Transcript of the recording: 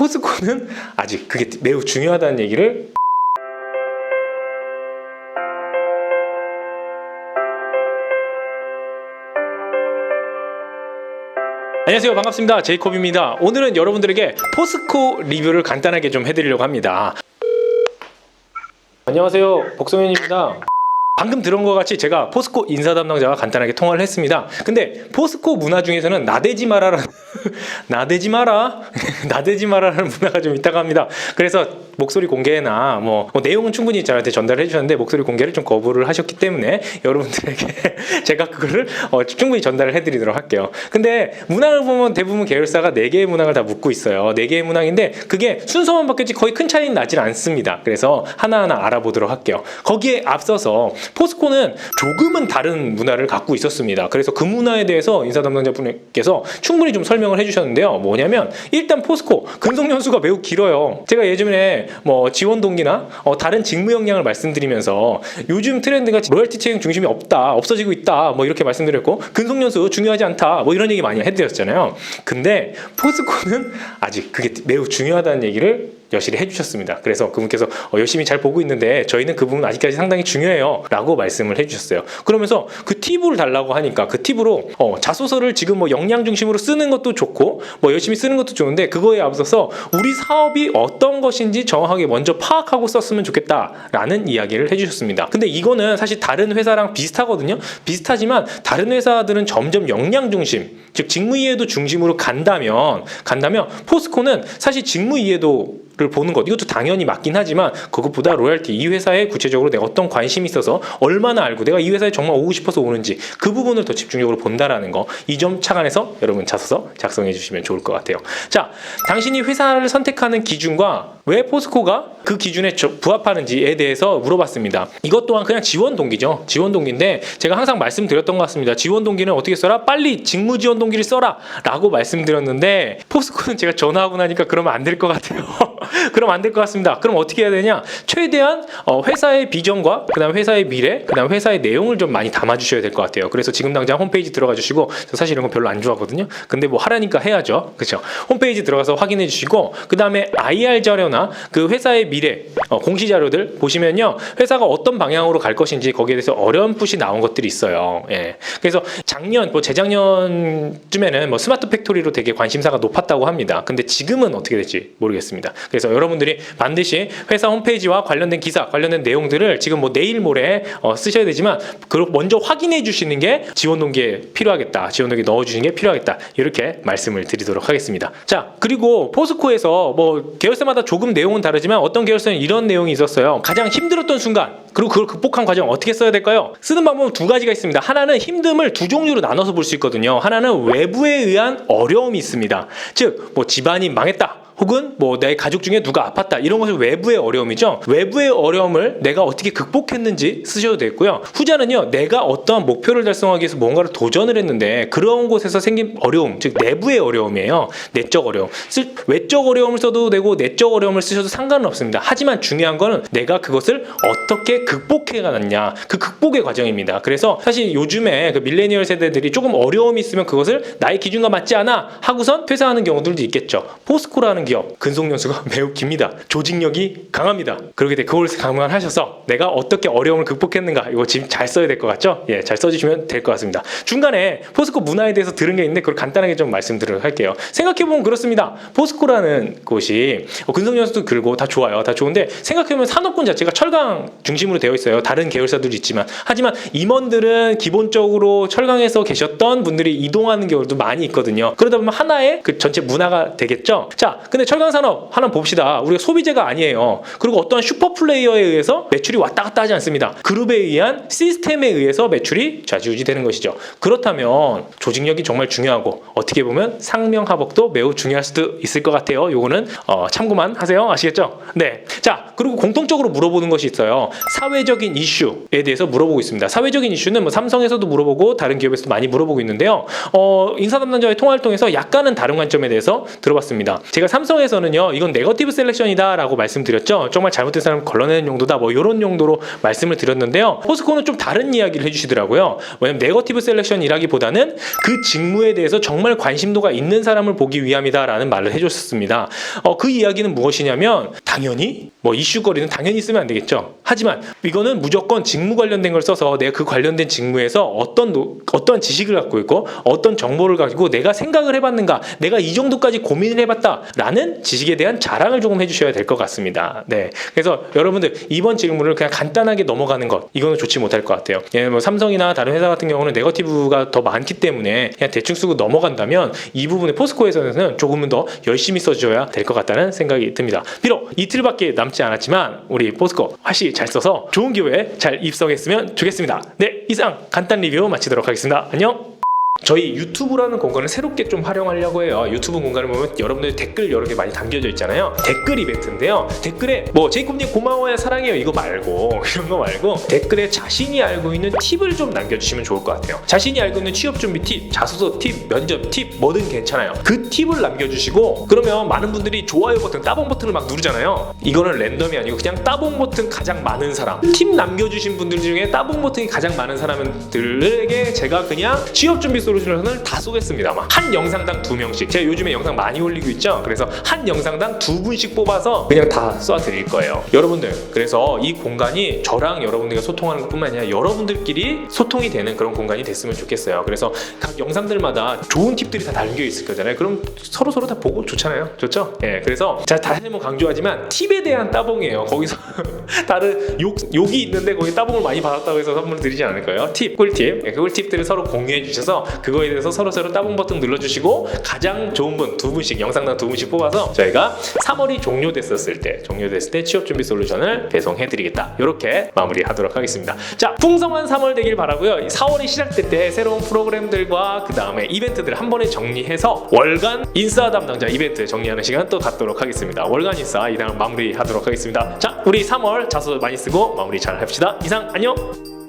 포스코는 아직 그게 매우 중요하다는 얘기를 안녕하세요, 반갑습니다. 제이콥입니다. 오늘은 여러분들에게 포스코 리뷰를 간단하게 좀 해드리려고 합니다. 안녕하세요, 복성현입니다. 방금 들은 것 같이 제가 포스코 인사 담당자와 간단하게 통화를 했습니다. 근데 포스코 문화 중에서는 나대지 마라라는 나대지 마라라는 문화가 좀 있다고 합니다. 그래서 목소리 공개나 뭐 내용은 충분히 저한테 전달해 주셨는데 목소리 공개를 좀 거부를 하셨기 때문에 여러분들에게 제가 그거를 충분히 전달을 해드리도록 할게요. 근데 문항을 보면 대부분 계열사가 4개의 문항을 다 묶고 있어요. 4개의 문항인데 그게 순서만 바뀌었지 거의 큰 차이는 나질 않습니다. 그래서 하나하나 알아보도록 할게요. 거기에 앞서서 포스코는 조금은 다른 문화를 갖고 있었습니다. 그래서 그 문화에 대해서 인사 담당자분께서 충분히 좀 설명을 해주셨는데요. 뭐냐면 일단 포스코 근속연수가 매우 길어요. 제가 예전에 지원 동기나 다른 직무 역량을 말씀드리면서 요즘 트렌드가 로열티 채용 중심이 없다, 없어지고 있다, 이렇게 말씀드렸고 근속연수 중요하지 않다, 이런 얘기 많이 해드렸잖아요. 근데 포스코는 아직 그게 매우 중요하다는 얘기를 여실히 해주셨습니다. 그래서 그분께서 열심히 잘 보고 있는데 저희는 그 부분 아직까지 상당히 중요해요 라고 말씀을 해주셨어요. 그러면서 그 팁을 달라고 하니까 그 팁으로 자소서를 지금 역량 중심으로 쓰는 것도 좋고 열심히 쓰는 것도 좋은데 그거에 앞서서 우리 사업이 어떤 것인지 정확하게 먼저 파악하고 썼으면 좋겠다라는 이야기를 해주셨습니다. 근데 이거는 사실 다른 회사랑 비슷하거든요. 비슷하지만 다른 회사들은 점점 역량 중심, 즉 직무 이해도 중심으로 간다면 포스코는 사실 직무 이해도를 보는 것, 이것도 당연히 맞긴 하지만 그것보다 로열티, 이 회사에 구체적으로 내가 어떤 관심이 있어서 얼마나 알고 내가 이 회사에 정말 오고 싶어서 오는지 그 부분을 더 집중적으로 본다라는 거, 이 점 착안해서 여러분 자소서 작성해 주시면 좋을 것 같아요. 자, 당신이 회사를 선택하는 기준과 왜 포스코가 그 기준에 부합하는지에 대해서 물어봤습니다. 이것 또한 그냥 지원 동기죠. 지원 동기인데 제가 항상 말씀드렸던 것 같습니다. 지원 동기는 어떻게 써라? 빨리 직무 지원 동기를 써라 라고 말씀드렸는데 포스코는 제가 전화하고 나니까 그러면 안 될 것 같아요. 그럼 안 될 것 같습니다. 그럼 어떻게 해야 되냐? 최대한 회사의 비전과 그다음 회사의 미래, 그다음 회사의 내용을 좀 많이 담아주셔야 될 것 같아요. 그래서 지금 당장 홈페이지 들어가 주시고, 저 사실 이런 거 별로 안 좋아하거든요. 근데 하라니까 해야죠. 그렇죠? 홈페이지 들어가서 확인해 주시고, 그다음에 IR 자료나 그 회사의 미래 공시 자료들 보시면요, 회사가 어떤 방향으로 갈 것인지 거기에 대해서 어렴풋이 나온 것들이 있어요. 예. 그래서 작년, 재작년쯤에는 스마트 팩토리로 되게 관심사가 높았다고 합니다. 근데 지금은 어떻게 될지 모르겠습니다. 그래서 여러분들이 반드시 회사 홈페이지와 관련된 기사, 관련된 내용들을 지금 내일 모레 쓰셔야 되지만 먼저 확인해 주시는 게 지원 동기에 필요하겠다, 지원 동기 넣어주시는 게 필요하겠다, 이렇게 말씀을 드리도록 하겠습니다. 자, 그리고 포스코에서 계열사마다 조금 내용은 다르지만 어떤 계열사는 이런 내용이 있었어요. 가장 힘들었던 순간, 그리고 그걸 극복한 과정 어떻게 써야 될까요? 쓰는 방법은 2가지가 있습니다. 하나는 힘듦을 2종류로 나눠서 볼 수 있거든요. 하나는 외부에 의한 어려움이 있습니다. 즉 집안이 망했다, 혹은 내 가족 중에 누가 아팠다, 이런 것은 외부의 어려움이죠. 외부의 어려움을 내가 어떻게 극복했는지 쓰셔도 되고요. 후자는요, 내가 어떠한 목표를 달성하기 위해서 뭔가를 도전을 했는데 그런 곳에서 생긴 어려움, 즉 내부의 어려움이에요. 내적 어려움. 외적 어려움을 써도 되고 내적 어려움을 쓰셔도 상관은 없습니다. 하지만 중요한 거는 내가 그것을 어떻게 극복해 가느냐, 그 극복의 과정입니다. 그래서 사실 요즘에 그 밀레니얼 세대들이 조금 어려움이 있으면 그것을 나의 기준과 맞지 않아 하고선 퇴사하는 경우들도 있겠죠. 포스코라는 기업 근속연수가 매우 깁니다. 조직력이 강합니다. 그렇기 때문에 그걸 감안하셔서 내가 어떻게 어려움을 극복했는가, 이거 지금 잘 써야 될 것 같죠? 예, 잘 써주시면 될 것 같습니다. 중간에 포스코 문화에 대해서 들은 게 있는데 그걸 간단하게 좀 말씀드리도록 할게요. 생각해보면 그렇습니다. 포스코라는 곳이 근속연수도 길고 다 좋아요. 다 좋은데 생각해보면 산업군 자체가 철강 중심으로 되어 있어요. 다른 계열사들도 있지만. 하지만 임원들은 기본적으로 철강에서 계셨던 분들이 이동하는 경우도 많이 있거든요. 그러다 보면 하나의 그 전체 문화가 되겠죠? 자, 근데 철강산업 하나 봅시다. 우리가 소비재가 아니에요. 그리고 어떠한 슈퍼 플레이어에 의해서 매출이 왔다 갔다 하지 않습니다. 그룹에 의한 시스템에 의해서 매출이 좌지우지되는 것이죠. 그렇다면 조직력이 정말 중요하고 어떻게 보면 상명하복도 매우 중요할 수도 있을 것 같아요. 요거는 참고만 하세요. 아시겠죠? 네. 자, 그리고 공통적으로 물어보는 것이 있어요. 사회적인 이슈에 대해서 물어보고 있습니다. 사회적인 이슈는 삼성에서도 물어보고 다른 기업에서도 많이 물어보고 있는데요. 인사 담당자의 통화를 통해서 약간은 다른 관점에 대해서 들어봤습니다. 제가 삼성 삼성에서는요, 이건 네거티브 셀렉션이다라고 말씀드렸죠. 정말 잘못된 사람 걸러내는 용도다, 뭐 이런 용도로 말씀을 드렸는데요. 포스코는 좀 다른 이야기를 해주시더라고요. 왜냐면 네거티브 셀렉션이라기보다는 그 직무에 대해서 정말 관심도가 있는 사람을 보기 위함이다라는 말을 해줬습니다. 그 이야기는 무엇이냐면 당연히 뭐 이슈거리는 당연히 쓰면 안 되겠죠. 하지만 이거는 무조건 직무 관련된 걸 써서 내가 그 관련된 직무에서 어떤 지식을 갖고 있고 어떤 정보를 가지고 내가 생각을 해봤는가, 내가 이 정도까지 고민을 해봤다라는 지식에 대한 자랑을 조금 해주셔야 될 것 같습니다. 네, 그래서 여러분들 이번 질문을 그냥 간단하게 넘어가는 것, 이거는 좋지 못할 것 같아요. 뭐 삼성이나 다른 회사 같은 경우는 네거티브가 더 많기 때문에 그냥 대충 쓰고 넘어간다면 이 부분에 포스코에서는 조금은 더 열심히 써줘야 될 것 같다는 생각이 듭니다. 비록 이틀밖에 남지 않았지만 우리 포스코 확실히 잘 써서 좋은 기회에 잘 입성했으면 좋겠습니다. 네, 이상 간단 리뷰 마치도록 하겠습니다. 안녕. 저희 유튜브라는 공간을 새롭게 좀 활용하려고 해요. 유튜브 공간을 보면 여러분들 댓글 여러 개 많이 담겨져 있잖아요. 댓글 이벤트인데요. 댓글에 뭐 제이콥님 고마워요, 사랑해요 이거 말고 이런 거 말고 댓글에 자신이 알고 있는 팁을 좀 남겨주시면 좋을 것 같아요. 자신이 알고 있는 취업 준비 팁, 자소서 팁, 면접 팁 뭐든 괜찮아요. 그 팁을 남겨주시고 그러면 많은 분들이 좋아요 버튼, 따봉 버튼을 막 누르잖아요. 이거는 랜덤이 아니고 그냥 따봉 버튼 가장 많은 사람, 팁 남겨주신 분들 중에 따봉 버튼이 가장 많은 사람들에게 제가 그냥 취업 준비 솔루션을 다 쏘겠습니다. 한 영상당 2명씩. 제가 요즘에 영상 많이 올리고 있죠. 그래서 한 영상당 2분씩 뽑아서 그냥 다 쏴드릴 거예요. 여러분들, 그래서 이 공간이 저랑 여러분들과 소통하는 것뿐만 아니라 여러분들끼리 소통이 되는 그런 공간이 됐으면 좋겠어요. 그래서 각 영상들마다 좋은 팁들이 다 담겨 있을 거잖아요. 그럼 서로 다 보고 좋잖아요. 좋죠? 예, 그래서 제가 다시 한번 강조하지만 팁에 대한 따봉이에요. 거기서 다른 욕이 있는데 거기 따봉을 많이 받았다고 해서 선물 드리지 않을 거예요. 팁, 꿀팁. 예, 그 꿀팁들을 서로 공유해 주셔서 그거에 대해서 서로 따봉 버튼 눌러주시고 가장 좋은 분 2분씩, 영상당 2분씩 뽑아서 저희가 3월이 종료됐을 때 취업 준비 솔루션을 배송해드리겠다. 이렇게 마무리하도록 하겠습니다. 자, 풍성한 3월 되길 바라고요. 4월이 시작될 때 새로운 프로그램들과 그 다음에 이벤트들 한 번에 정리해서 월간 인싸 담당자 이벤트 정리하는 시간 또 갖도록 하겠습니다. 월간 인싸 이상 마무리하도록 하겠습니다. 자, 우리 3월 자소 많이 쓰고 마무리 잘 합시다. 이상 안녕.